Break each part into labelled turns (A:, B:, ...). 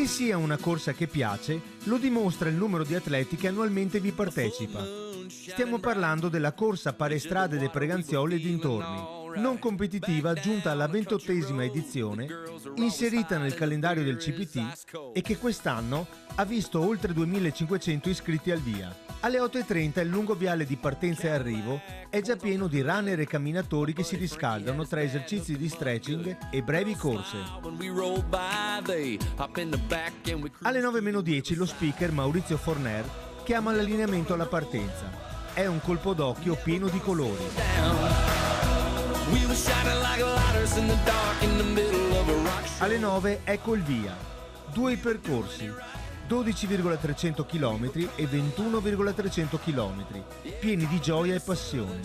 A: Che sia una corsa che piace lo dimostra il numero di atleti che annualmente vi partecipa. Stiamo parlando della corsa Parestrade de Preganziol e dintorni, non competitiva giunta alla 28esima edizione, inserita nel calendario del CPT e che quest'anno ha visto oltre 2500 iscritti al via. Alle 8:30 il lungo viale di partenza e arrivo è già pieno di runner e camminatori che si riscaldano tra esercizi di stretching e brevi corse. Alle 9:10 lo speaker Maurizio Forner chiama l'allineamento alla partenza. È un colpo d'occhio pieno di colori. Alle 9 ecco il via. Due i percorsi, 12,300 km e 21,300 km, pieni di gioia e passione.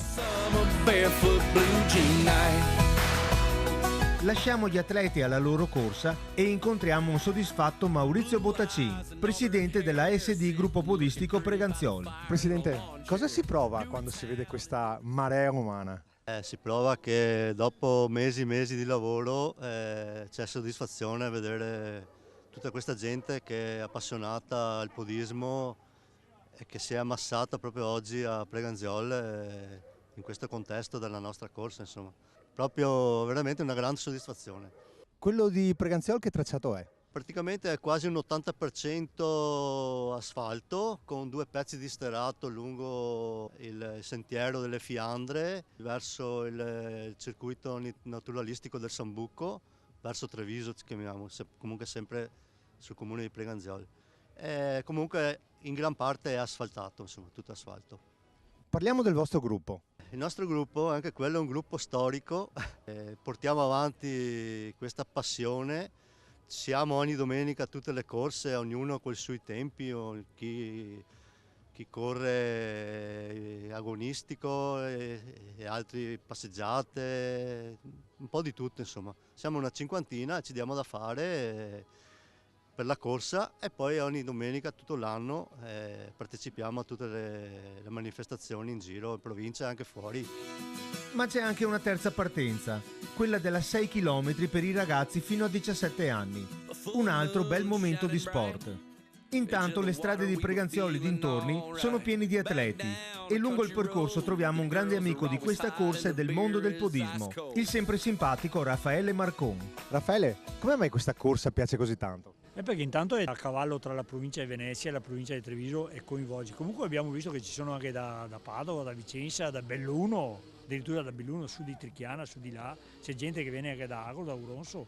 A: Lasciamo gli atleti alla loro corsa e incontriamo un soddisfatto Maurizio Bottacin, presidente della SD Gruppo Podistico Preganziol.
B: Presidente, cosa si prova quando si vede questa marea umana?
C: Si prova che dopo mesi e mesi di lavoro c'è soddisfazione a vedere tutta questa gente che è appassionata al podismo e che si è ammassata proprio oggi a Preganziol in questo contesto della nostra corsa, insomma. Proprio veramente una grande soddisfazione.
B: Quello di Preganziol che tracciato è?
C: Praticamente è quasi un 80% asfalto con due pezzi di sterrato lungo il sentiero delle Fiandre verso il circuito naturalistico del Sambuco, verso Treviso ci chiamiamo, comunque sempre sul comune di Preganziol. Comunque in gran parte è asfaltato, insomma, tutto asfalto.
B: Parliamo del vostro gruppo.
C: Il nostro gruppo, anche quello è un gruppo storico, portiamo avanti questa passione, siamo ogni domenica a tutte le corse, ognuno col suoi tempi, chi corre agonistico e altri passeggiate, un po' di tutto insomma. Siamo una cinquantina e ci diamo da fare per la corsa e poi ogni domenica tutto l'anno partecipiamo a tutte le manifestazioni in giro, in provincia e anche fuori.
A: Ma c'è anche una terza partenza, quella della 6 km per i ragazzi fino a 17 anni. Un altro bel momento di sport. Intanto le strade di Preganziol e dintorni sono piene di atleti e lungo il percorso troviamo un grande amico di questa corsa e del mondo del podismo, il sempre simpatico Raffaele Marcon.
B: Raffaele, come mai questa corsa piace così tanto?
D: Perché intanto è a cavallo tra la provincia di Venezia e la provincia di Treviso e coinvolge. Comunque abbiamo visto che ci sono anche da Padova, da Vicenza, da Belluno, addirittura da Belluno, su di Trichiana, su di là, c'è gente che viene anche da Agro, da Auronzo.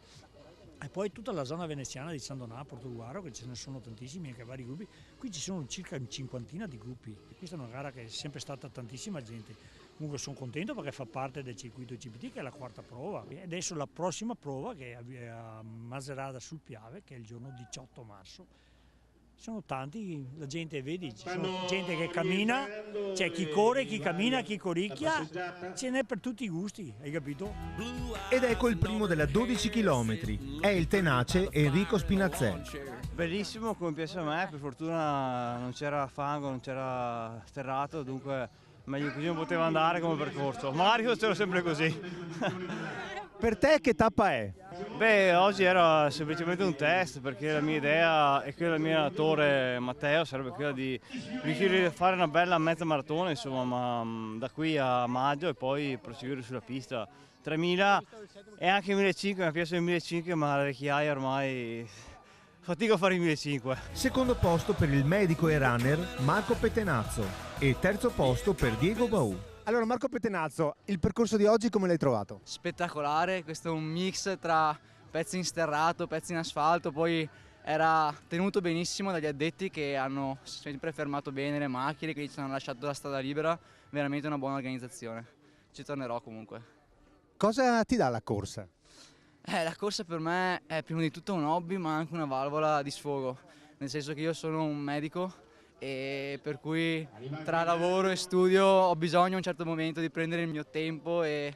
D: E poi tutta la zona veneziana di San Donato, Portogruaro, che ce ne sono tantissimi, anche vari gruppi. Qui ci sono circa una cinquantina di gruppi. Questa è una gara che è sempre stata tantissima gente. Comunque sono contento perché fa parte del circuito CPT, che è la quarta prova. E adesso la prossima prova, che è a Macerata sul Piave, che è il giorno 18 marzo. Sono tanti, la gente, vedi, ci sono gente che cammina, c'è chi corre, chi cammina, chi coricchia, ce n'è per tutti i gusti, hai capito?
A: Ed ecco il primo della 12 km, è il tenace Enrico Spinazzel.
E: Bellissimo, come piace a me, per fortuna non c'era fango, non c'era sterrato, dunque meglio così non poteva andare come percorso. Mario c'era sempre così.
B: Per te che tappa è?
E: Beh, oggi era semplicemente un test perché la mia idea e quella del mio allenatore Matteo sarebbe quella di riuscire a fare una bella mezza maratona, insomma, ma da qui a maggio e poi proseguire sulla pista. 3000 e anche 1500, mi piace il 1500, ma le vecchiaia ormai fatico a fare i 1500.
A: Secondo posto per il medico e runner Marco Petenazzo e terzo posto per Diego Baù.
B: Allora Marco Petenazzo, il percorso di oggi come l'hai trovato?
F: Spettacolare, questo è un mix tra pezzi in sterrato, pezzi in asfalto, poi era tenuto benissimo dagli addetti che hanno sempre fermato bene le macchine, che ci hanno lasciato la strada libera, veramente una buona organizzazione. Ci tornerò comunque.
B: Cosa ti dà la corsa?
F: La corsa per me è prima di tutto un hobby ma anche una valvola di sfogo, nel senso che io sono un medico e per cui tra lavoro e studio ho bisogno a un certo momento di prendere il mio tempo e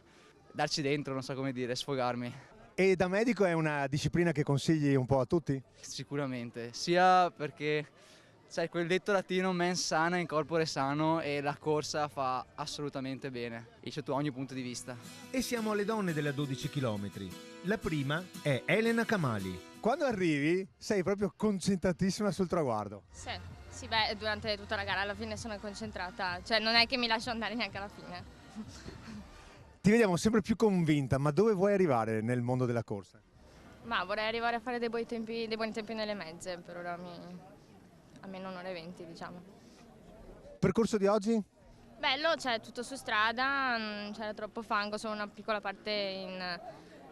F: darci dentro, non so come dire, sfogarmi.
B: E da medico è una disciplina che consigli un po' a tutti?
F: Sicuramente, sia perché c'è quel detto latino mens sana in corpore sano e la corsa fa assolutamente bene, e sotto ogni punto di vista.
A: E siamo alle donne della 12 km. La prima è Elena Camali.
B: Quando arrivi sei proprio concentratissima sul traguardo.
G: Sì, beh, durante tutta la gara alla fine sono concentrata, cioè non è che mi lascio andare neanche alla fine.
B: Ti vediamo sempre più convinta, ma dove vuoi arrivare nel mondo della corsa?
G: Ma vorrei arrivare a fare dei buoni tempi nelle mezze, per ora almeno un'ora e 20, diciamo.
B: Percorso di oggi?
G: Bello, c'è tutto su strada, non c'era troppo fango, solo una piccola parte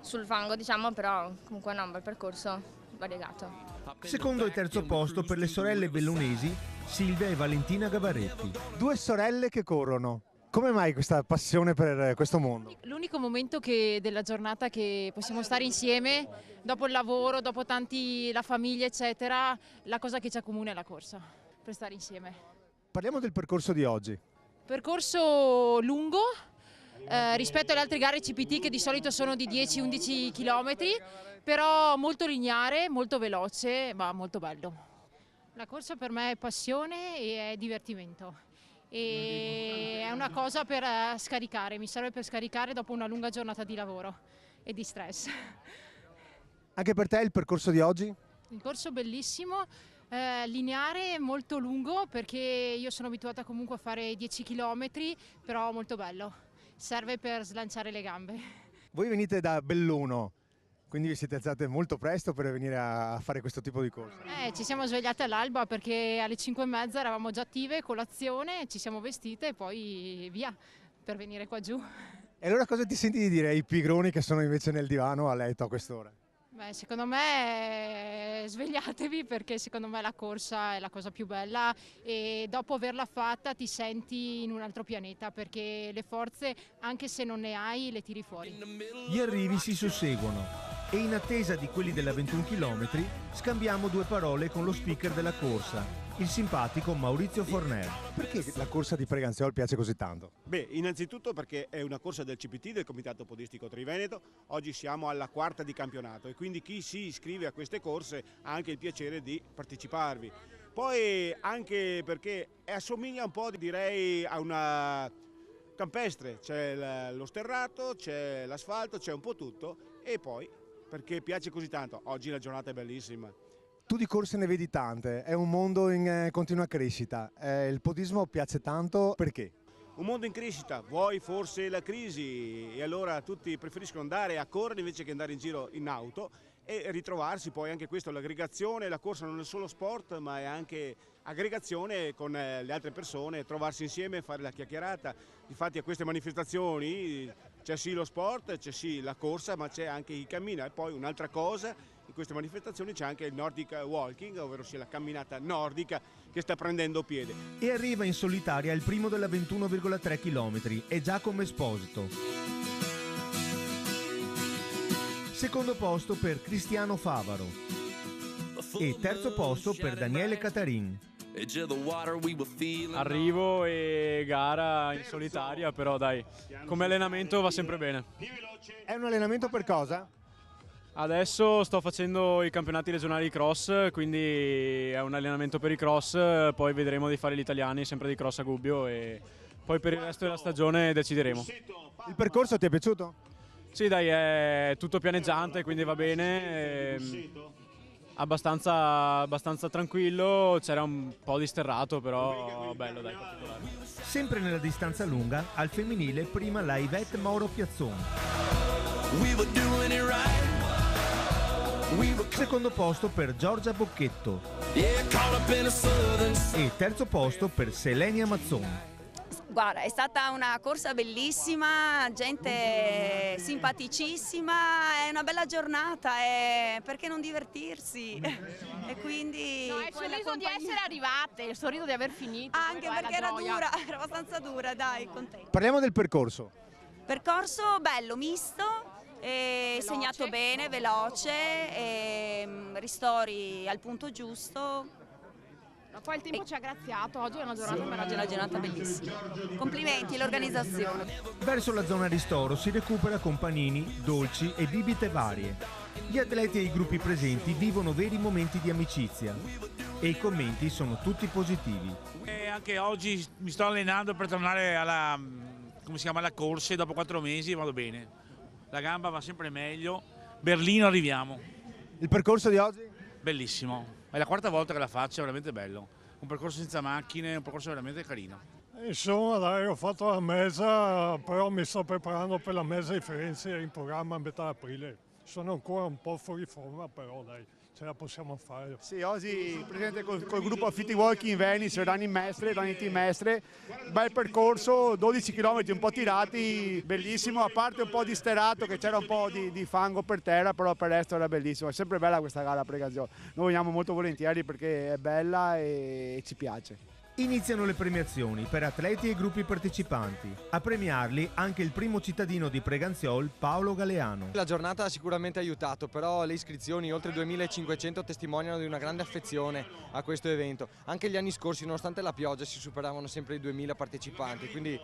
G: sul fango, diciamo, però comunque è un bel percorso variegato.
A: Secondo e terzo posto per le sorelle bellunesi Silvia e Valentina Gabarretti.
B: 2 sorelle che corrono. Come mai questa passione per questo mondo?
H: L'unico momento della giornata che possiamo stare insieme, dopo il lavoro, dopo la famiglia eccetera, la cosa che ci accomuna è la corsa, per stare insieme.
B: Parliamo del percorso di oggi.
H: Percorso lungo, rispetto alle altre gare CPT che di solito sono di 10-11 km, però molto lineare, molto veloce, ma molto bello. La corsa per me è passione e è divertimento. E è una cosa per scaricare, mi serve per scaricare dopo una lunga giornata di lavoro e di stress.
B: Anche per te il percorso di oggi?
H: Il corso bellissimo, lineare, molto lungo perché io sono abituata comunque a fare 10 km, però molto bello, serve per slanciare le gambe.
B: Voi venite da Belluno, quindi vi siete alzate molto presto per venire a fare questo tipo di corsa.
H: Ci siamo svegliate all'alba perché alle 5:30 eravamo già attive, colazione, ci siamo vestite e poi via per venire qua giù.
B: E allora cosa ti senti di dire ai pigroni che sono invece nel divano a letto a quest'ora?
H: Beh, secondo me svegliatevi perché secondo me la corsa è la cosa più bella e dopo averla fatta ti senti in un altro pianeta perché le forze, anche se non ne hai, le tiri fuori.
A: Gli arrivi si susseguono e in attesa di quelli della 21 km scambiamo 2 parole con lo speaker della corsa, il simpatico Maurizio Forner.
B: Perché la corsa di Preganziol piace così tanto?
I: Beh, innanzitutto perché è una corsa del CPT, del Comitato Podistico Triveneto. Oggi siamo alla 4ª di campionato e quindi chi si iscrive a queste corse ha anche il piacere di parteciparvi. Poi anche perché assomiglia un po', direi, a una campestre, c'è lo sterrato, c'è l'asfalto, c'è un po' tutto e poi perché piace così tanto. Oggi la giornata è bellissima.
B: Tu di corse ne vedi tante, è un mondo in continua crescita. Il podismo piace tanto perché?
I: Un mondo in crescita, vuoi forse la crisi e allora tutti preferiscono andare a correre invece che andare in giro in auto e ritrovarsi poi anche questo, l'aggregazione, la corsa non è solo sport ma è anche aggregazione con le altre persone, trovarsi insieme e fare la chiacchierata. Infatti a queste manifestazioni c'è sì lo sport, c'è sì la corsa ma c'è anche chi cammina e poi un'altra cosa. In queste manifestazioni c'è anche il Nordic Walking, ovvero sia la camminata nordica che sta prendendo piede.
A: E arriva in solitaria il primo della 21,3 km, è Giacomo Esposito. Secondo posto per Cristiano Favaro e terzo posto per Daniele Catarin.
E: Arrivo e gara in solitaria, però dai, come allenamento va sempre bene.
B: È un allenamento per cosa?
E: Adesso sto facendo i campionati regionali di cross, quindi è un allenamento per i cross, poi vedremo di fare gli italiani sempre di cross a Gubbio e poi per il resto della stagione decideremo.
B: Il percorso ti è piaciuto?
E: Sì dai, è tutto pianeggiante, quindi va bene, abbastanza tranquillo, c'era un po' di sterrato, però bello dai, particolare.
A: Sempre nella distanza lunga, al femminile prima la Yvette Mauro Piazzon. Secondo posto per Giorgia Bocchetto e terzo posto per Selenia Mazzon.
J: Guarda, è stata una corsa bellissima, gente simpaticissima, è una bella giornata, perché non divertirsi? E quindi...
K: No, è il sorriso di essere arrivate, il sorriso di aver finito.
J: Anche perché era dura, era abbastanza dura, dai, contenta.
B: Parliamo del percorso.
J: Percorso bello, misto. Segnato bene, veloce, ristori al punto giusto,
K: Poi il tempo ci ha graziato, oggi è una giornata
J: Oggi è una
K: meravigliosa.
J: giornata bellissima. Complimenti all'organizzazione.
A: Verso la zona ristoro si recupera con panini, dolci e bibite varie. Gli atleti e i gruppi presenti vivono veri momenti di amicizia e i commenti sono tutti positivi.
L: Anche oggi mi sto allenando per tornare alla corsa e dopo 4 mesi vado bene. La gamba va sempre meglio. Berlino arriviamo.
B: Il percorso di oggi?
L: Bellissimo. È la 4ª volta che la faccio, è veramente bello. Un percorso senza macchine, un percorso veramente carino.
M: Insomma, dai, ho fatto la mezza, però mi sto preparando per la mezza di Firenze in programma a metà aprile. Sono ancora un po' fuori forma, però dai, ce la possiamo fare.
I: Sì, oggi presente col gruppo Fiti Walking Venice, Running Mestre, Running Team Mestre, bel percorso, 12 km un po' tirati, bellissimo, a parte un po' di sterato che c'era un po' di fango per terra, però per il resto era bellissimo, è sempre bella questa gara a Preganziolo, noi veniamo molto volentieri perché è bella e ci piace.
A: Iniziano le premiazioni per atleti e gruppi partecipanti. A premiarli anche il primo cittadino di Preganziol, Paolo Galeano.
N: La giornata ha sicuramente aiutato, però le iscrizioni, oltre 2500, testimoniano di una grande affezione a questo evento. Anche gli anni scorsi, nonostante la pioggia, si superavano sempre i 2000 partecipanti, quindi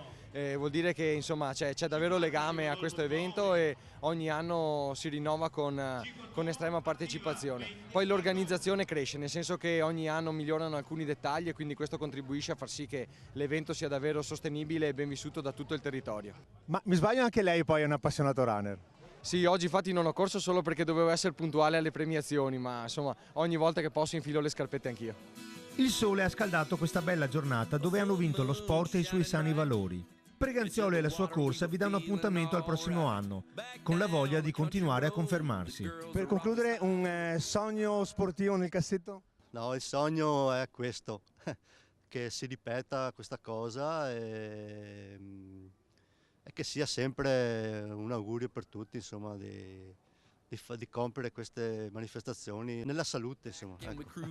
N: vuol dire che insomma c'è davvero legame a questo evento e ogni anno si rinnova con estrema partecipazione. Poi l'organizzazione cresce, nel senso che ogni anno migliorano alcuni dettagli e quindi questo contribuisce a far sì che l'evento sia davvero sostenibile e ben vissuto da tutto il territorio.
B: Ma mi sbaglio, anche lei poi è un appassionato runner?
N: Sì, oggi infatti non ho corso solo perché dovevo essere puntuale alle premiazioni, ma insomma ogni volta che posso infilo le scarpette anch'io.
A: Il sole ha scaldato questa bella giornata dove hanno vinto lo sport e i suoi sani valori. Preganziolo e la sua corsa vi danno appuntamento al prossimo anno, con la voglia di continuare a confermarsi.
B: Per concludere, un sogno sportivo nel cassetto?
C: No, il sogno è questo, che si ripeta questa cosa e che sia sempre un augurio per tutti, insomma, di compiere queste manifestazioni nella salute, insomma. Ecco.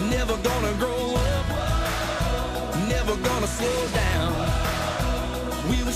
O: Never gonna grow up, never gonna slow down. We will